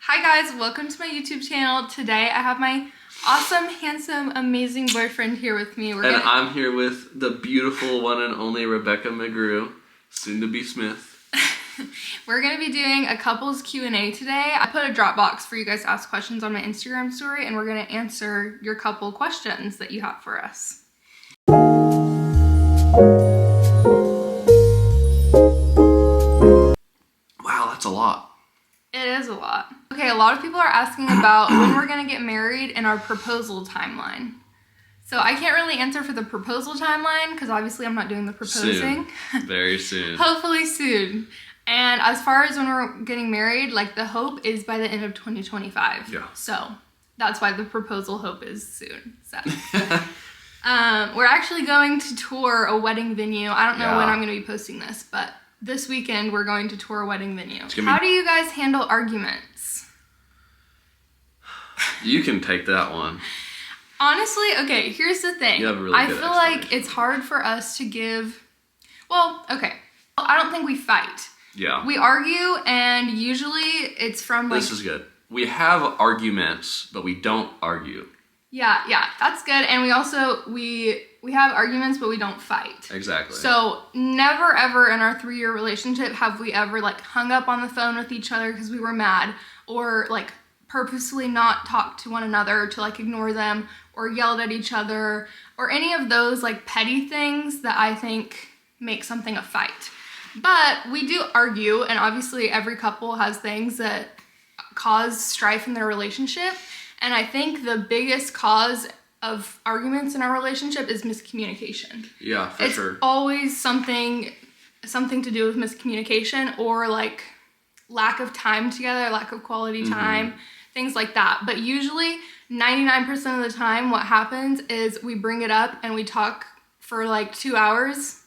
Hi guys, welcome to my YouTube channel. Today I have my awesome, handsome, amazing boyfriend here with me. I'm here with the beautiful one and only Rebecca McGrew, soon to be Smith. We're gonna be doing a couples Q&A today. I put a Dropbox for you guys to ask questions on my Instagram story, and we're gonna answer your couple questions that you have for us. Wow, that's a lot. It is a lot. Okay, a lot of people are asking about when we're gonna get married and our proposal timeline. So I can't really answer for the proposal timeline because obviously I'm not doing the proposing. Soon. Very soon. Hopefully soon. And as far as when we're getting married, like the hope is by the end of 2025. Yeah. So that's why the proposal hope is soon. So we're actually going to tour a wedding venue. I don't know when I'm going to be posting this, but this weekend we're going to tour a wedding venue. How do you guys handle arguments? You can take that one. Honestly, okay, here's the thing. You have a really good I feel like it's hard for us to give, well, okay. I don't think we fight. Yeah. We argue, and usually it's from like... This is good. We have arguments, but we don't argue. Yeah, that's good. And we also, we have arguments, but we don't fight. Exactly. So never ever in our 3-year relationship have we ever like hung up on the phone with each other because we were mad, or like purposely not talked to one another to like ignore them, or yelled at each other, or any of those like petty things that I think make something a fight. But we do argue, and obviously every couple has things that cause strife in their relationship. And I think the biggest cause of arguments in our relationship is miscommunication. Yeah, for sure. It's always something to do with miscommunication, or like lack of time together, lack of quality time, things like that. But usually 99% of the time what happens is we bring it up and we talk for like 2 hours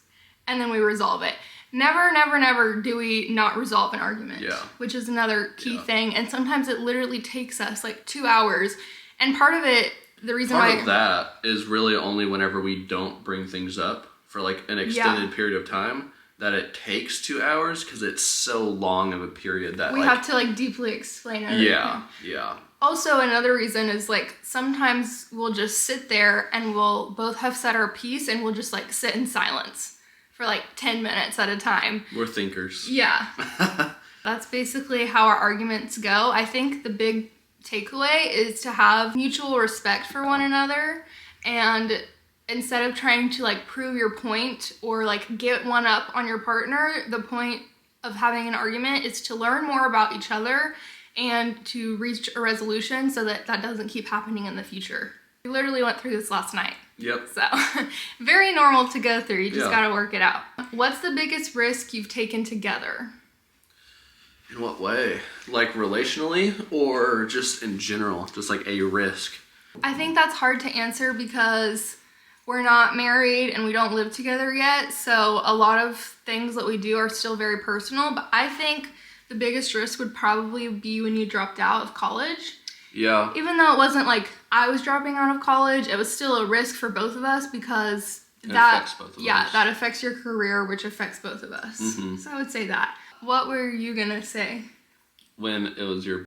and then we resolve it. Never do we not resolve an argument, which is another key thing. And sometimes it literally takes us like 2 hours. And part of it, the reason Part of that is really only whenever we don't bring things up for like an extended period of time, that it takes 2 hours because it's so long of a period that we have to like deeply explain everything. Yeah. Also, another reason is like sometimes we'll just sit there and we'll both have said our piece and we'll just like sit in silence for like 10 minutes at a time. We're thinkers. Yeah. That's basically how our arguments go. I think the big takeaway is to have mutual respect for one another, and instead of trying to like prove your point or like get one up on your partner, the point of having an argument is to learn more about each other and to reach a resolution so that that doesn't keep happening in the future. We literally went through this last night. Yep. So, very normal to go through. You just gotta work it out. What's the biggest risk you've taken together? In what way? Like relationally or just in general? Just like a risk? I think that's hard to answer because we're not married and we don't live together yet. So a lot of things that we do are still very personal. But I think the biggest risk would probably be when you dropped out of college. Yeah. Even though it wasn't like I was dropping out of college, it was still a risk for both of us because that affects both of us. That affects your career, which affects both of us. So I would say that. What were you gonna say? When it was your...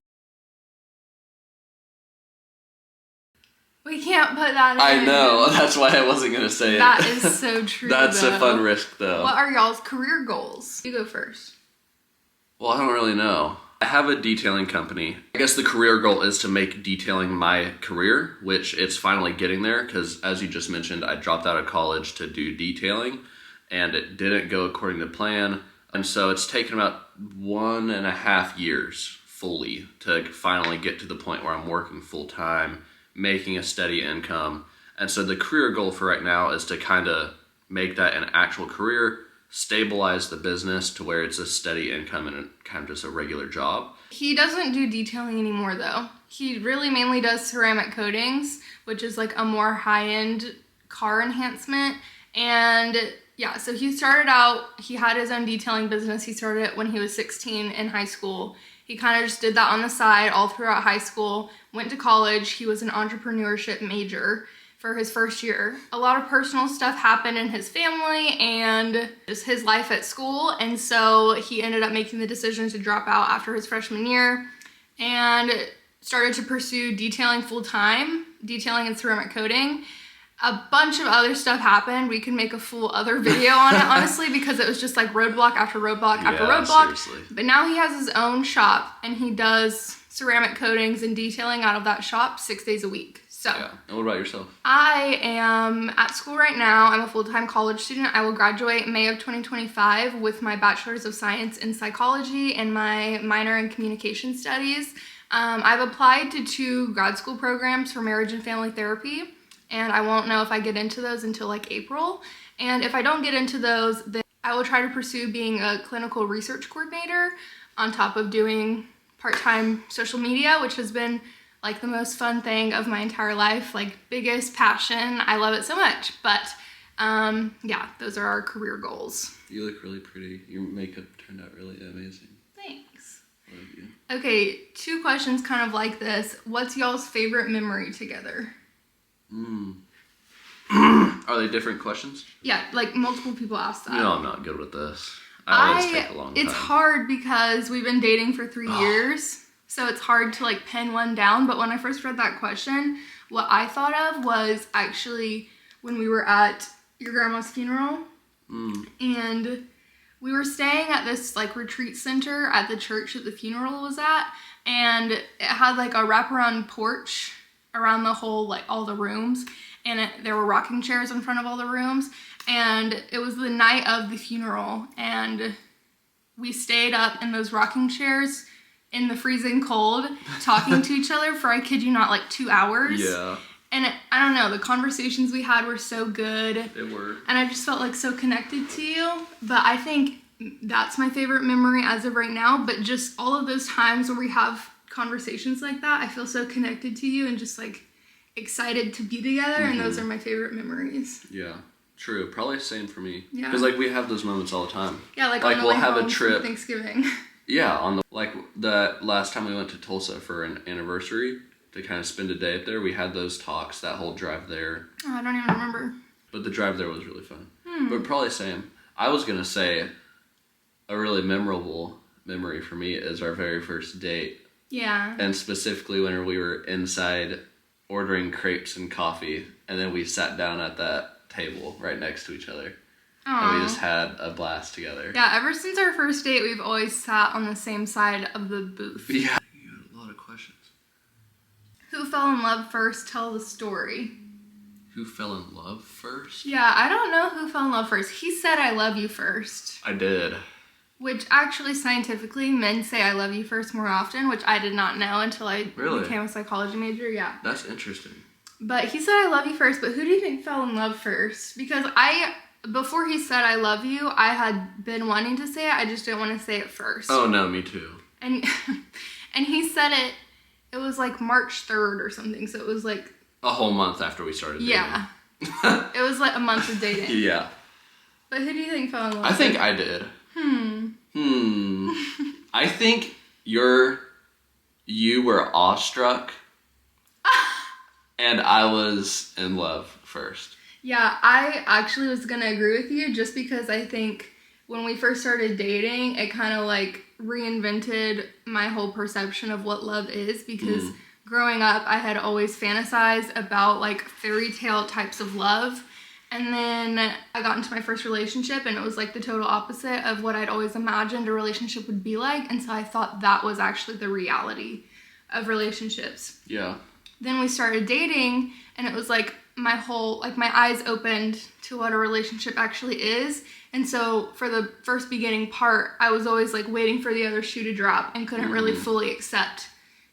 We can't put that in. I know, that's why I wasn't gonna say it. That is so true. That's a fun risk though. What are y'all's career goals? You go first. Well, I don't really know. I have a detailing company. I guess the career goal is to make detailing my career, which it's finally getting there because, as you just mentioned, I dropped out of college to do detailing and it didn't go according to plan. And so it's taken about 1.5 years fully to finally get to the point where I'm working full time, making a steady income. And so the career goal for right now is to kind of make that an actual career, stabilize the business to where it's a steady income and kind of just a regular job. He doesn't do detailing anymore though. He really mainly does ceramic coatings, which is like a more high-end car enhancement. And yeah, so he started out, he had his own detailing business. He started it when he was 16 in high school. He kind of just did that on the side all throughout high school, went to college. He was an entrepreneurship major for his first year. A lot of personal stuff happened in his family and just his life at school. And so he ended up making the decision to drop out after his freshman year and started to pursue detailing full-time, detailing and ceramic coating. A bunch of other stuff happened. We could make a full other video on it, honestly, because it was just like roadblock after roadblock after roadblock. Seriously. But now he has his own shop, and he does ceramic coatings and detailing out of that shop 6 days a week. So, Yeah. And what about yourself? I am at school right now. I'm a full-time college student. I will graduate May of 2025 with my Bachelor's of Science in Psychology and my minor in Communication Studies. I've applied to 2 grad school programs for marriage and family therapy, and I won't know if I get into those until like April. And if I don't get into those, then I will try to pursue being a clinical research coordinator on top of doing part-time social media, which has been like the most fun thing of my entire life, like biggest passion. I love it so much. But yeah, those are our career goals. You look really pretty. Your makeup turned out really amazing. Thanks. Love you. Okay, 2 questions kind of like this. What's y'all's favorite memory together? Are they different questions? Yeah, like multiple people asked that. You know I'm not good with this. I always take a long time. It's hard because we've been dating for 3 years, so it's hard to like pin one down. But when I first read that question, what I thought of was actually when we were at your grandma's funeral, and we were staying at this like retreat center at the church that the funeral was at, and it had like a wraparound porch around the whole, like all the rooms, and there were rocking chairs in front of all the rooms, and it was the night of the funeral, and we stayed up in those rocking chairs in the freezing cold talking to each other for, I kid you not, like 2 hours. Yeah. And I don't know, the conversations we had were so good. They were. And I just felt like so connected to you. But I think that's my favorite memory as of right now. But just all of those times where we have conversations like that, I feel so connected to you and just like excited to be together. And those are my favorite memories. Yeah. True. Probably same for me. Yeah. Because like we have those moments all the time. Yeah, like on the we'll way have home a trip. from Thanksgiving. Yeah, on the last time we went to Tulsa for an anniversary to kind of spend a day up there, we had those talks that whole drive there. Oh, I don't even remember. But the drive there was really fun. But probably same. I was gonna say a really memorable memory for me is our very first date. Yeah. And specifically when we were inside ordering crepes and coffee, and then we sat down at that table right next to each other. Aww. And we just had a blast together. Yeah, ever since our first date, we've always sat on the same side of the booth. Yeah. You had a lot of questions. Who fell in love first? Tell the story. Who fell in love first? Yeah, I don't know who fell in love first. He said I love you first. I did. Which actually, scientifically, men say I love you first more often, which I did not know until I became a psychology major. Yeah. That's interesting. But he said I love you first, but who do you think fell in love first? Because before he said I love you, I had been wanting to say it, I just didn't want to say it first. Oh no, me too. And and he said it was like March 3rd or something, so it was like a whole month after we started dating. Yeah. It was like a month of dating. Yeah. But who do you think fell in love? I think I did. I think you were awestruck and I was in love first. Yeah, I actually was gonna agree with you just because I think when we first started dating, it kind of like reinvented my whole perception of what love is, because growing up, I had always fantasized about like fairy tale types of love. And then I got into my first relationship and it was like the total opposite of what I'd always imagined a relationship would be like. And so I thought that was actually the reality of relationships. Yeah. Then we started dating and it was like my eyes opened to what a relationship actually is. And so for the first beginning part, I was always like waiting for the other shoe to drop and couldn't really fully accept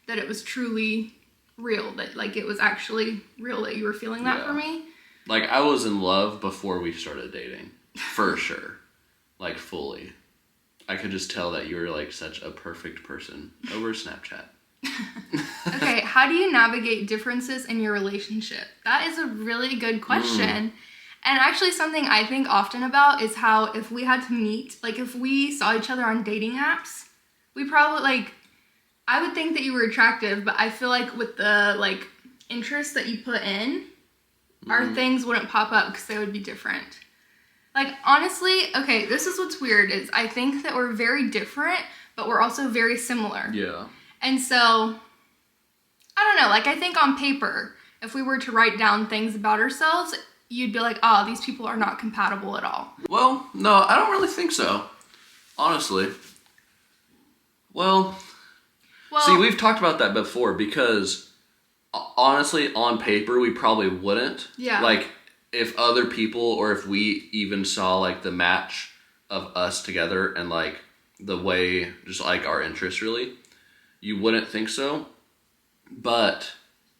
that it was truly real, that like it was actually real, that you were feeling that for me. Like I was in love before we started dating, for sure. Like fully. I could just tell that you were like such a perfect person over Snapchat. Okay, how do you navigate differences in your relationship? That is a really good question. And actually something I think often about is how if we had to meet, like if we saw each other on dating apps, we probably like, I would think that you were attractive, but I feel like with the like interest that you put in, our things wouldn't pop up because they would be different. Like honestly, okay, this is what's weird is I think that we're very different, but we're also very similar. Yeah. And so, I don't know, like I think on paper, if we were to write down things about ourselves, you'd be like, oh, these people are not compatible at all. Well, no, I don't really think so. Honestly. Well, see, we've talked about that before because honestly, on paper, we probably wouldn't. Yeah. Like, if other people or if we even saw like the match of us together and like the way, just like our interests really, you wouldn't think so. But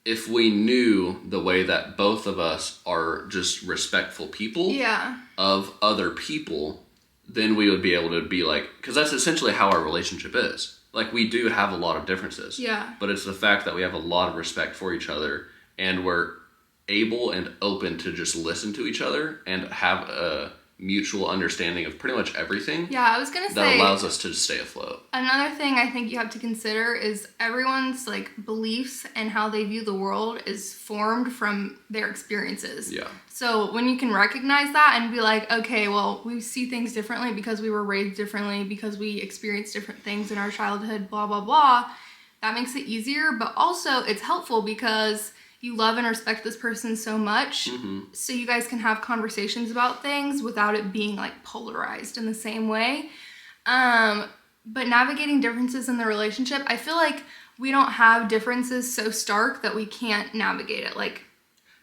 if we knew the way that both of us are just respectful people of other people, then we would be able to be like, because that's essentially how our relationship is. Like, we do have a lot of differences. Yeah. But it's the fact that we have a lot of respect for each other and we're able and open to just listen to each other and have a mutual understanding of pretty much everything. Yeah, I was gonna say that allows us to stay afloat. Another thing I think you have to consider is everyone's like beliefs and how they view the world is formed from their experiences. Yeah. So when you can recognize that and be like, okay, well, we see things differently because we were raised differently, because we experienced different things in our childhood, blah, blah, blah, that makes it easier. But also it's helpful because you love and respect this person so much, so you guys can have conversations about things without it being like polarized in the same way. But navigating differences in the relationship, I feel like we don't have differences so stark that we can't navigate it. Like,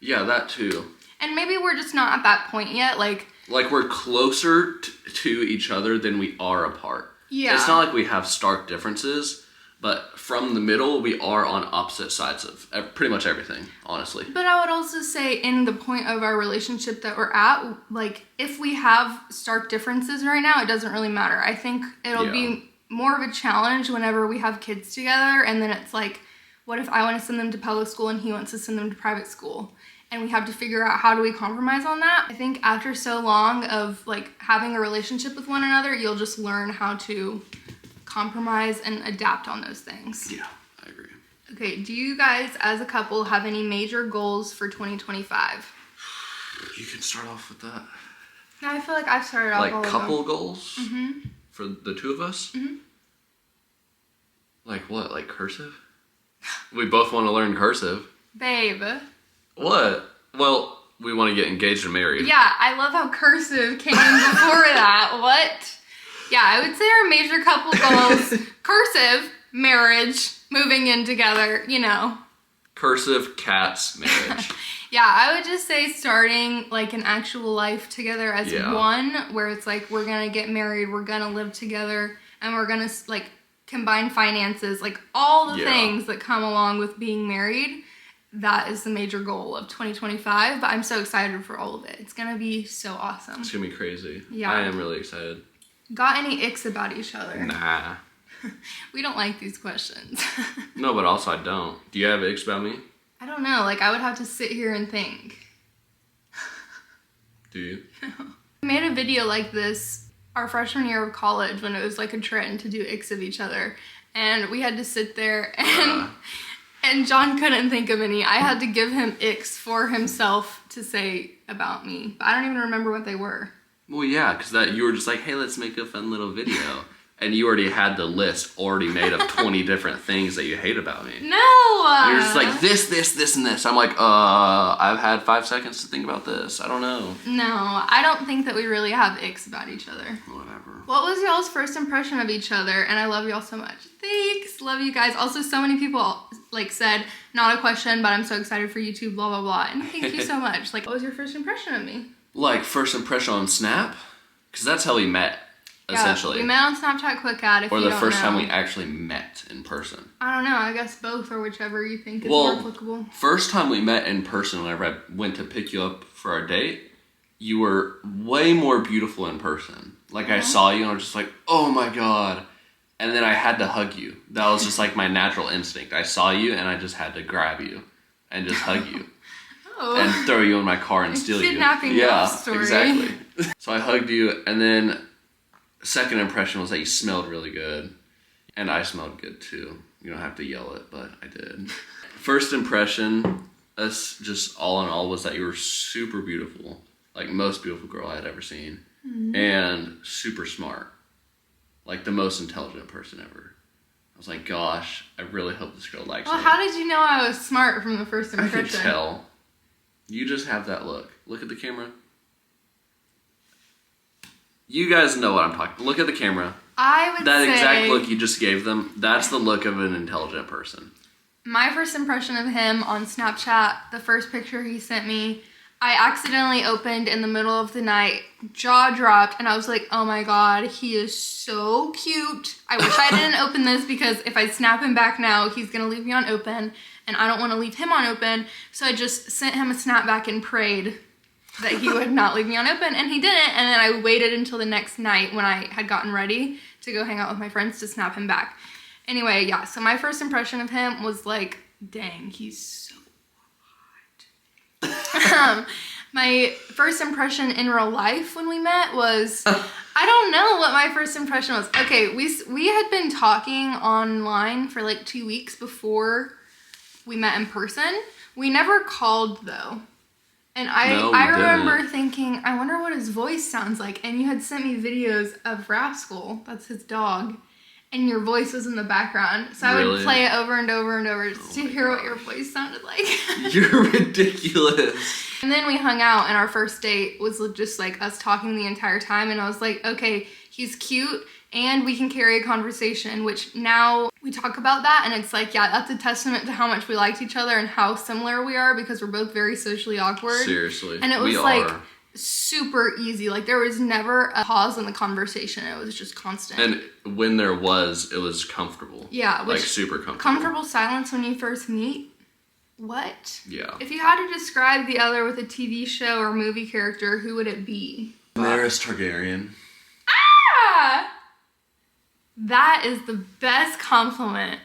yeah, that too. And maybe we're just not at that point yet. Like we're closer to each other than we are apart. Yeah. It's not like we have stark differences. But from the middle, we are on opposite sides of pretty much everything, honestly. But I would also say in the point of our relationship that we're at, like, if we have stark differences right now, it doesn't really matter. I think it'll be more of a challenge whenever we have kids together, and then it's like, what if I want to send them to public school and he wants to send them to private school? And we have to figure out how do we compromise on that. I think after so long of, like, having a relationship with one another, you'll just learn how to compromise and adapt on those things. Yeah, I agree. Okay, do you guys as a couple have any major goals for 2025? You can start off with that. No, I feel like I've started off like all couple of them. goals for the two of us? Like what? Like cursive? We both want to learn cursive. Babe. What? Well, we want to get engaged and married. Yeah, I love how cursive came in before that. What? Yeah, I would say our major couple goals, cursive, marriage, moving in together, you know. Cursive, cats, marriage. Yeah, I would just say starting like an actual life together as one, where it's like we're going to get married, we're going to live together, and we're going to like combine finances, like all the things that come along with being married. That is the major goal of 2025, but I'm so excited for all of it. It's going to be so awesome. It's going to be crazy. Yeah. I am really excited. Got any icks about each other? Nah. We don't like these questions. No, but also I don't. Do you have icks about me? I don't know. Like, I would have to sit here and think. Do you? We made a video like this our freshman year of college when it was like a trend to do icks of each other. And we had to sit there and John couldn't think of any. I had to give him icks for himself to say about me. But I don't even remember what they were. Well, yeah, because you were just like, hey, let's make a fun little video. And you already had the list already made of 20 different things that you hate about me. No! And you're just like, this, and this. I'm like, I've had 5 seconds to think about this. I don't know. No, I don't think that we really have icks about each other. Whatever. What was y'all's first impression of each other? And I love y'all so much. Thanks. Love you guys. Also, so many people like said, not a question, but I'm so excited for YouTube, blah, blah, blah. And thank you so much. Like, what was your first impression of me? Like, first impression on Snap? Because that's how we met, essentially. We met on Snapchat Quick Ad, if you or don't know. the first time we actually met in person. I don't know. I guess both, or whichever you think is more applicable. First time we met in person, whenever I went to pick you up for our date, you were way more beautiful in person. Like, I saw you and I was just like, oh my god. And then I had to hug you. That was just like my natural instinct. I saw you and I just had to grab you and just hug you. And throw you in my car and steal you. Kidnapping story. Exactly. So I hugged you, and then second impression was that you smelled really good. And I smelled good too. You don't have to yell it, but I did. First impression, us just all in all, was that you were super beautiful. Like, most beautiful girl I had ever seen. And super smart. Like, the most intelligent person ever. I was like, gosh, I really hope this girl likes me. Well, how did you know I was smart from the first impression? I could tell. You just have that look. Look at the camera. You guys know what I'm talking. Look at the camera. I would say... That exact look you just gave them, that's the look of an intelligent person. My first impression of him on Snapchat, the first picture he sent me, I accidentally opened in the middle of the night, jaw dropped, and I was like, oh my god, he is so cute. I wish I didn't open this because if I snap him back now, he's going to leave me on open, and I don't want to leave him on open, so I just sent him a snap back and prayed that he would not leave me on open, and he didn't, and then I waited until the next night when I had gotten ready to go hang out with my friends to snap him back. Anyway, yeah, so my first impression of him was like, dang, he's so hot. My first impression in real life when we met was, I don't know what my first impression was. Okay, we had been talking online for like 2 weeks before we met in person. We never called though. And I remember thinking, I wonder what his voice sounds like. And you had sent me videos of Rascal, that's his dog, and your voice was in the background. So I would play it over and over and over just to hear what your voice sounded like. You're ridiculous. And then we hung out, and our first date was just like us talking the entire time. And I was like, okay, he's cute, and we can carry a conversation, which now we talk about that. And it's like, yeah, that's a testament to how much we liked each other and how similar we are because we're both very socially awkward. Seriously. And it was like super easy. Like there was never a pause in the conversation. It was just constant. And when there was, it was comfortable. Yeah. Like super comfortable. Comfortable silence when you first meet. What? Yeah. If you had to describe the other with a TV show or movie character, who would it be? Daenerys Targaryen. Ah! That is the best compliment.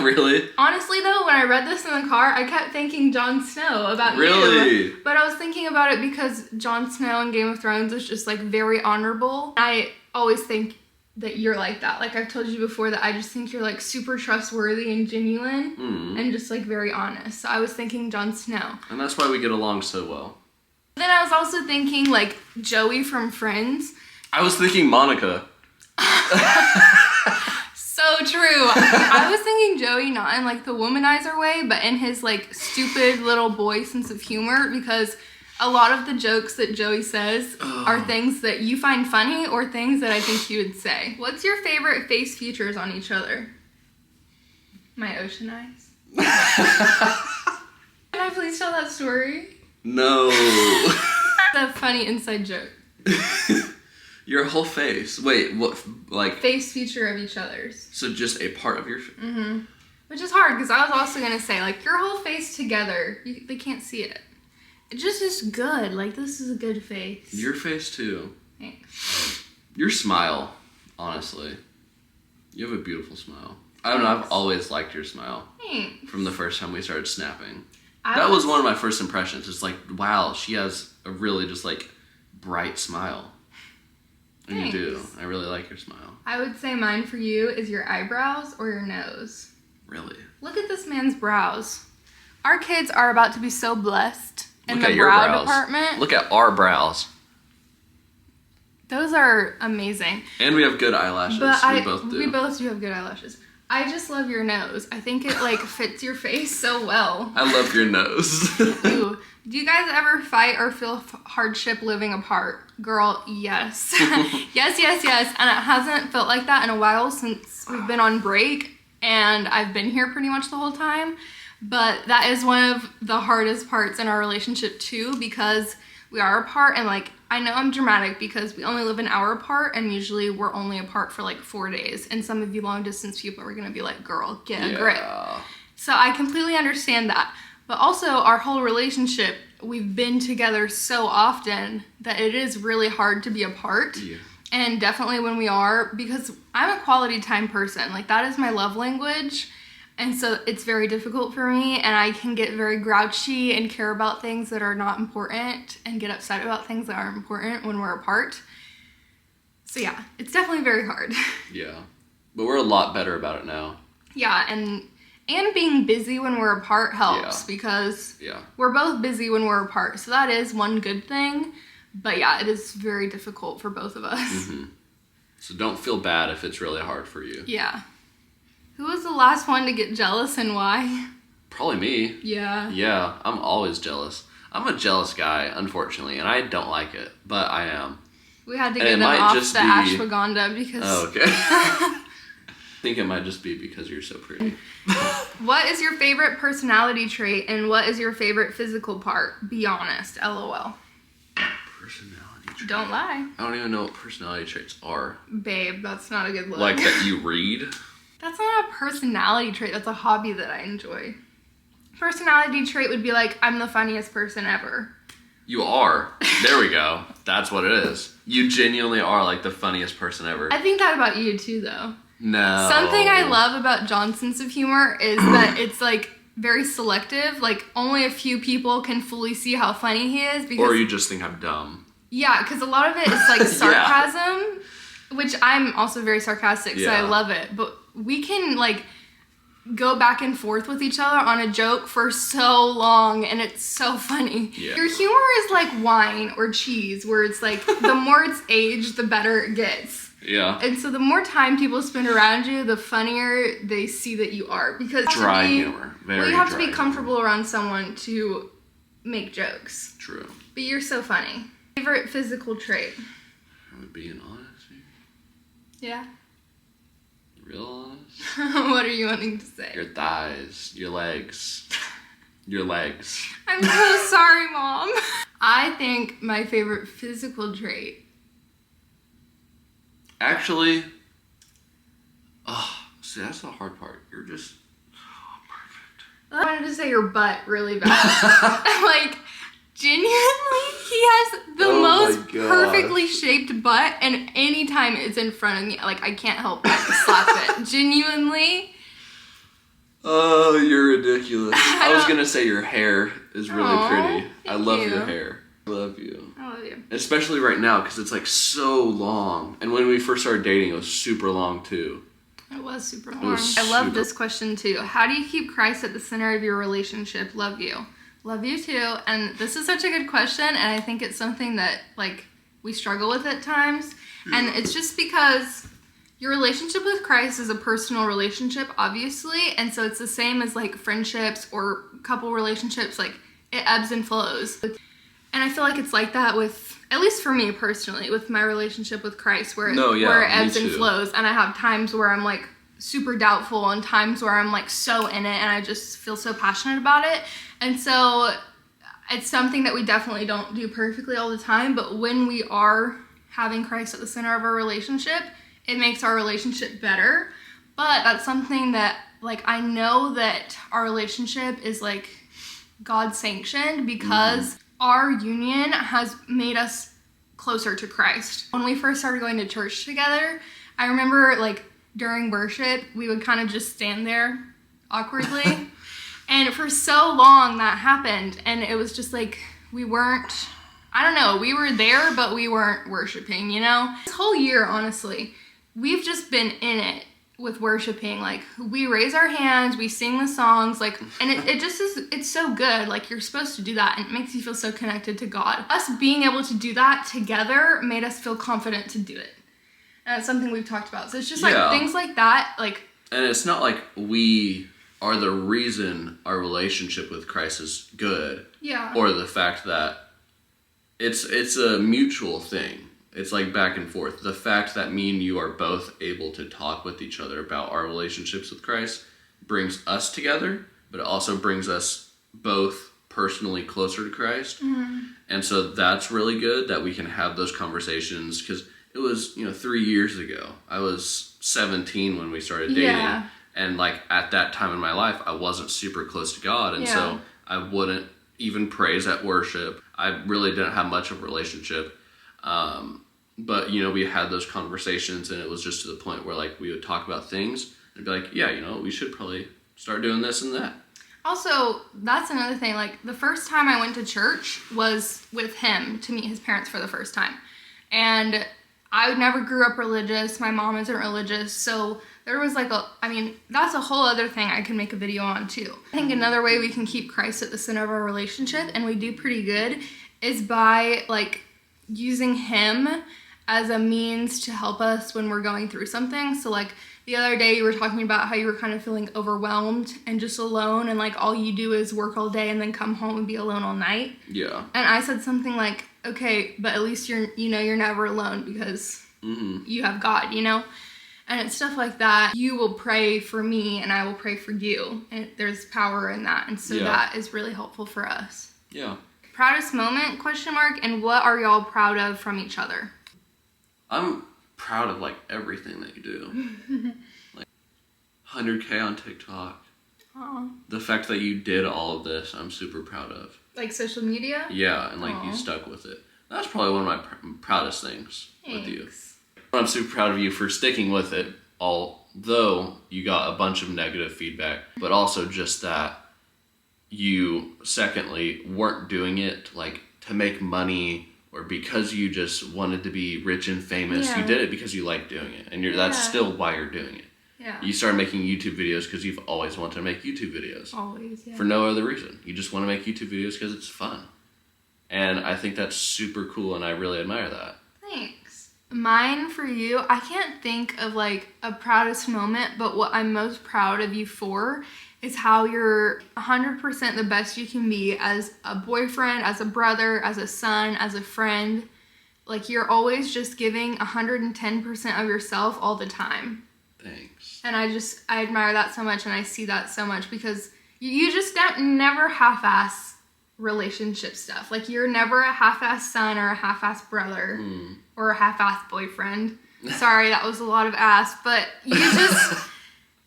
Really? Honestly, though, when I read this in the car, I kept thinking Jon Snow about you. But I was thinking about it because Jon Snow in Game of Thrones is just, like, very honorable. I always think that you're like that. Like, I've told you before that I just think you're, like, super trustworthy and genuine and just, like, very honest. So I was thinking Jon Snow. And that's why we get along so well. Then I was also thinking, like, Joey from Friends. I was thinking Monica. So true. I was thinking Joey not in like the womanizer way, but in his like stupid little boy sense of humor, because a lot of the jokes that Joey says are things that you find funny or things that I think he would say. What's your favorite face features on each other? My ocean eyes. Can I please tell that story? No. That's a funny inside joke. Your whole face. Wait, what? Like face feature of each other's. So just a part of your face. Mm-hmm. Which is hard because I was also gonna say like your whole face together. They can't see it. It just is good. Like this is a good face. Your face too. Thanks. Your smile, honestly. You have a beautiful smile. I don't know. I've always liked your smile. Thanks. From the first time we started snapping. That was one of my first impressions. It's like, wow, she has a really just like bright smile. And Thanks. you do. I really like your smile. I would say mine for you is your eyebrows or your nose. Really? Look at this man's brows. Our kids are about to be so blessed in Look the at your brow brows. department. Look at our brows. Those are amazing. And we have good eyelashes. But we both do. We both do have good eyelashes. I just love your nose. I think it like fits your face so well. I love your nose. Ooh. Do you guys ever fight or feel hardship living apart? Girl, yes. yes. And it hasn't felt like that in a while since we've been on break. And I've been here pretty much the whole time. But that is one of the hardest parts in our relationship too, because we are apart. And like, I know I'm dramatic because we only live an hour apart. And usually we're only apart for like 4 days. And some of you long distance people are going to be like, girl, get a grip. So I completely understand that. But also, our whole relationship, we've been together so often that it is really hard to be apart. Yeah. And definitely when we are, because I'm a quality time person. Like, that is my love language. And so it's very difficult for me. And I can get very grouchy and care about things that are not important and get upset about things that are important when we're apart. So yeah, it's definitely very hard. Yeah. But we're a lot better about it now. Yeah, and being busy when we're apart helps because we're both busy when we're apart. So that is one good thing. But yeah, it is very difficult for both of us. Mm-hmm. So don't feel bad if it's really hard for you. Yeah. Who was the last one to get jealous and why? Probably me. Yeah. Yeah, I'm always jealous. I'm a jealous guy, unfortunately, and I don't like it, but I am. We had to get them off the ashwagandha because... Oh, okay. I think it might just be because you're so pretty. What is your favorite personality trait and what is your favorite physical part? Be honest, LOL. Personality trait? Don't lie. I don't even know what personality traits are. Babe, that's not a good look. Like that you read? That's not a personality trait. That's a hobby that I enjoy. Personality trait would be like, I'm the funniest person ever. You are. There we go. That's what it is. You genuinely are like the funniest person ever. I think that about you too, though. No. Something I love about John's sense of humor is that it's like very selective. Like only a few people can fully see how funny he is. Because, or you just think I'm dumb. Yeah, because a lot of it is like sarcasm, which I'm also very sarcastic, so I love it. But we can like go back and forth with each other on a joke for so long, and it's so funny. Yeah. Your humor is like wine or cheese, where it's like the more it's aged, the better it gets. Yeah. And so the more time people spend around you, the funnier they see that you are. Because dry humor. Very you have to be dry comfortable humor. around someone to make jokes. True. But you're so funny. Favorite physical trait? I'm being honest here. Yeah. Real honest? What are you wanting to say? Your thighs, your legs. Your legs. I'm so sorry, Mom. I think my favorite physical trait. Actually, see, that's the hard part. You're just perfect. I wanted to say your butt really bad. Like, genuinely, he has the most perfectly shaped butt, and anytime it's in front of me, like, I can't help but slap it. Genuinely. Oh, you're ridiculous. I was gonna say your hair is really pretty. I love your hair. I love you. I love you. Especially right now, because it's like so long. And when we first started dating, it was super long too. It was super long. I love this question too. How do you keep Christ at the center of your relationship? Love you. Love you too. And this is such a good question, and I think it's something that like we struggle with at times. And it's just because your relationship with Christ is a personal relationship, obviously, and so it's the same as like friendships or couple relationships. Like it ebbs and flows. And I feel like it's like that with, at least for me personally, with my relationship with Christ, where it ebbs and flows. And I have times where I'm like super doubtful and times where I'm like so in it and I just feel so passionate about it. And so it's something that we definitely don't do perfectly all the time. But when we are having Christ at the center of our relationship, it makes our relationship better. But that's something that like I know that our relationship is like God sanctioned because our union has made us closer to Christ. When we first started going to church together, I remember like during worship, we would kind of just stand there awkwardly. And for so long that happened. And it was just like, we weren't, I don't know, we were there, but we weren't worshiping, you know? This whole year, honestly, we've just been in it with worshiping. Like we raise our hands, we sing the songs, like, and it just is, it's so good. Like you're supposed to do that and it makes you feel so connected to God. Us being able to do that together made us feel confident to do it. And it's something we've talked about. So it's just like things like that, like. And it's not like we are the reason our relationship with Christ is good. Yeah. Or the fact that it's a mutual thing. It's like back and forth. The fact that me and you are both able to talk with each other about our relationships with Christ brings us together, but it also brings us both personally closer to Christ. Mm-hmm. And so that's really good that we can have those conversations because it was, 3 years ago. I was 17 when we started dating. Yeah. And like at that time in my life, I wasn't super close to God. And so I wouldn't even praise at worship. I really didn't have much of a relationship. But, we had those conversations and it was just to the point where like we would talk about things and be like, we should probably start doing this and that. Also, that's another thing. Like the first time I went to church was with him to meet his parents for the first time. And I never grew up religious. My mom isn't religious. So there was like that's a whole other thing I can make a video on too. I think another way we can keep Christ at the center of our relationship, and we do pretty good, is by like using him as a means to help us when we're going through something. So like the other day you were talking about how you were kind of feeling overwhelmed and just alone, and like all you do is work all day and then come home and be alone all night. Yeah. And I said something like, okay, but at least you're never alone because you have God, you know? And it's stuff like that. You will pray for me and I will pray for you. And there's power in that. And so that is really helpful for us. Yeah. Proudest moment, ? And what are y'all proud of from each other? I'm proud of like everything that you do. Like 100K on TikTok. Aww. The fact that you did all of this, I'm super proud of. Like social media? Yeah, and like you stuck with it. That's probably one of my proudest things with you. I'm super proud of you for sticking with it, although you got a bunch of negative feedback, but also just that you, secondly, weren't doing it like to make money or because you just wanted to be rich and famous. Yeah. You did it because you liked doing it, and that's still why you're doing it. Yeah. You started making YouTube videos because you've always wanted to make YouTube videos. Always, yeah. For no other reason. You just want to make YouTube videos because it's fun. And I think that's super cool, and I really admire that. Thanks. Mine for you, I can't think of like a proudest moment, but what I'm most proud of you for is how you're 100% the best you can be as a boyfriend, as a brother, as a son, as a friend. Like you're always just giving 110% of yourself all the time. Thanks. And I admire that so much, and I see that so much because you just never half-ass relationship stuff. Like you're never a half-ass son or a half-ass brother or a half-ass boyfriend. Sorry, that was a lot of ass, but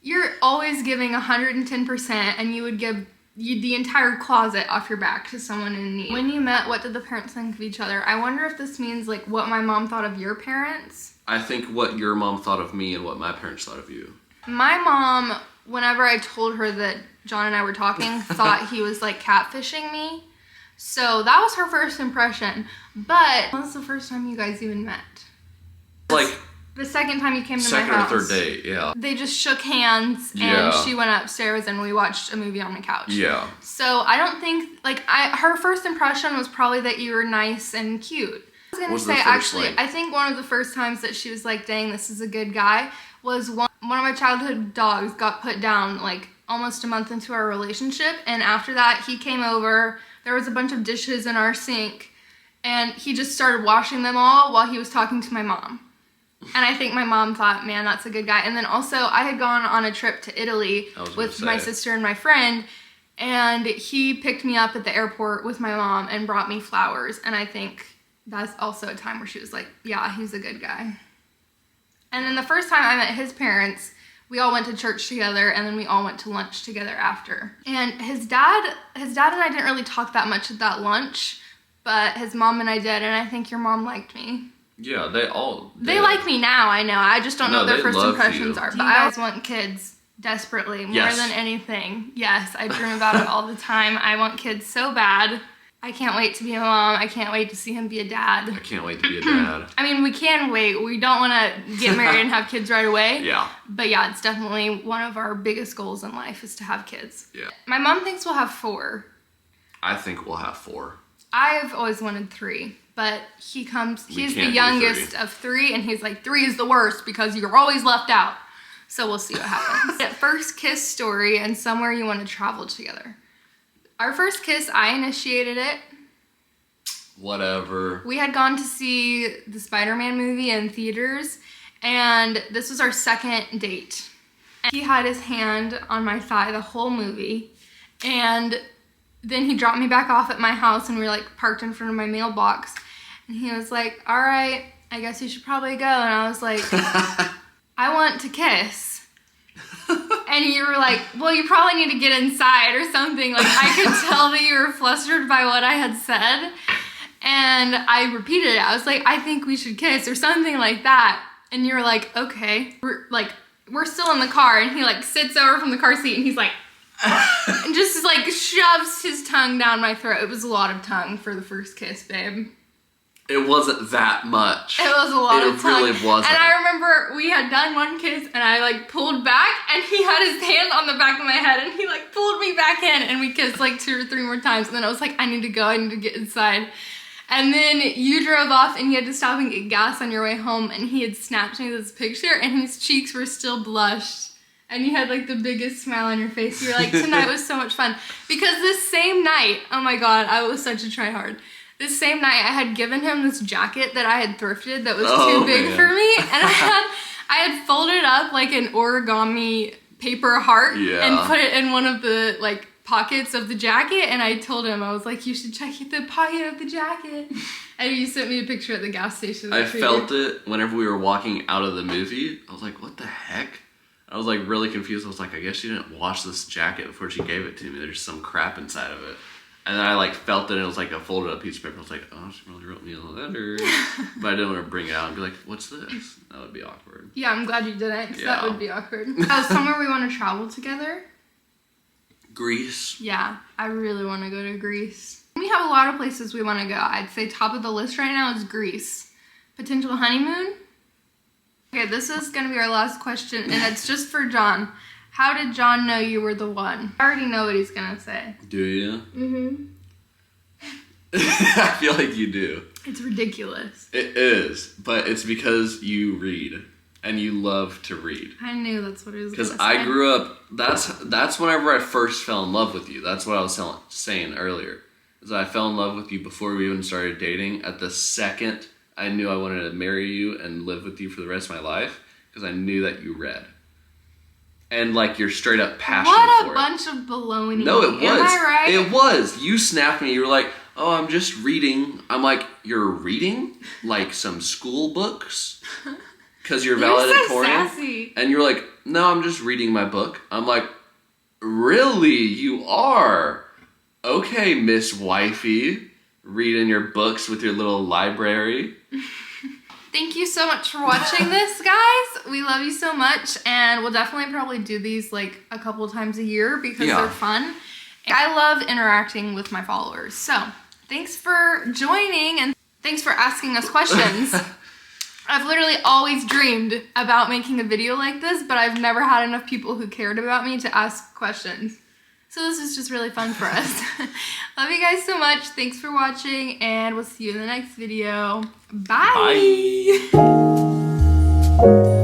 you're always giving 110%, and you would give the entire closet off your back to someone in need. When you met, what did the parents think of each other? I wonder if this means like what my mom thought of your parents. I think what your mom thought of me and what my parents thought of you. My mom, whenever I told her that John and I were talking, thought he was like catfishing me. So that was her first impression. But when was the first time you guys even met? Like the second time you came to my second house. or third date, yeah. They just shook hands and she went upstairs and we watched a movie on the couch. Yeah. So I don't think, like, her first impression was probably that you were nice and cute. I was gonna say, actually, I think one of the first times that she was like, dang, this is a good guy, was one of my childhood dogs got put down, like, almost a month into our relationship. And after that, he came over, there was a bunch of dishes in our sink, and he just started washing them all while he was talking to my mom. And I think my mom thought, man, that's a good guy. And then also, I had gone on a trip to Italy with my sister and my friend, and he picked me up at the airport with my mom and brought me flowers. And I think that's also a time where she was like, yeah, he's a good guy. And then the first time I met his parents, we all went to church together, and then we all went to lunch together after. And his dad and I didn't really talk that much at that lunch, but his mom and I did, and I think your mom liked me. Yeah, they all did. They like me now, I know. I just don't know what their first impressions are. Do But I always want kids desperately, more than anything. Yes, I dream about it all the time. I want kids so bad. I can't wait to be a mom. I can't wait to see him be a dad. I can't wait to be a dad. I mean, we can wait. We don't want to get married and have kids right away. Yeah. But yeah, it's definitely one of our biggest goals in life is to have kids. Yeah. My mom thinks we'll have 4. I think we'll have 4. I've always wanted 3. But he's the do youngest of 3, and he's like, 3 is the worst because you're always left out. So we'll see what happens. At first kiss story and somewhere you want to travel together. Our first kiss, I initiated it. Whatever. We had gone to see the Spider-Man movie in theaters, and this was our second date. And he had his hand on my thigh the whole movie, and then he dropped me back off at my house, and we were like parked in front of my mailbox, and he was like, all right, I guess you should probably go. And I was like, I want to kiss. And you were like, well, you probably need to get inside or something. Like, I could tell that you were flustered by what I had said. And I repeated it. I was like, I think we should kiss or something like that. And you were like, okay. We're still in the car, and he like sits over from the car seat, and he's like, and just like shoves his tongue down my throat. It was a lot of tongue for the first kiss, babe. It wasn't that much. It was a lot of tongue. It really wasn't. And I remember we had done one kiss, and I like pulled back, and he had his hand on the back of my head, and he like pulled me back in, and we kissed like 2 or 3 more times. And then I was like, I need to go. I need to get inside. And then you drove off and you had to stop and get gas on your way home, and he had snapped me this picture and his cheeks were still blushed. And you had like the biggest smile on your face. You were like, tonight was so much fun. Because this same night, oh my God, I was such a tryhard. This same night, I had given him this jacket that I had thrifted that was too big for me. And I had folded up like an origami paper heart and put it in one of the like pockets of the jacket. And I told him, I was like, you should check the pocket of the jacket. And you sent me a picture at the gas station. I felt it whenever we were walking out of the movie. I was like, what the heck? I was like really confused. I was like, I guess she didn't wash this jacket before she gave it to me. There's some crap inside of it. And then I like felt it and it was like a folded up piece of paper. I was like, oh, she really wrote me a letter. But I didn't want to bring it out and be like, what's this? That would be awkward. Yeah, I'm glad you didn't, because that would be awkward. Somewhere we want to travel together? Greece. Yeah, I really want to go to Greece. We have a lot of places we want to go. I'd say top of the list right now is Greece. Potential honeymoon? Okay, this is going to be our last question, and it's just for John. How did John know you were the one? I already know what he's going to say. Do you? Mm-hmm. I feel like you do. It's ridiculous. It is, but it's because you read, and you love to read. I knew that's what he was going to say. Because I grew up, that's whenever I first fell in love with you. That's what I was saying earlier. Is I fell in love with you before we even started dating. At the second I knew I wanted to marry you and live with you for the rest of my life, because I knew that you read. And like your straight up passion for it. What a bunch of baloney. No, it was. Am I right? It was. You snapped me. You were like, oh, I'm just reading. I'm like, you're reading? Like some school books? Because you're valedictorian? You're so sassy. And you're like, no, I'm just reading my book. I'm like, really? You are? Okay, Miss Wifey. Reading your books with your little library. Thank you so much for watching this, guys. We love you so much, and we'll definitely probably do these like a couple times a year because they're fun. I love interacting with my followers. So thanks for joining, and thanks for asking us questions. I've literally always dreamed about making a video like this, but I've never had enough people who cared about me to ask questions. So this is just really fun for us. Love you guys so much. Thanks for watching, and we'll see you in the next video. Bye. Bye.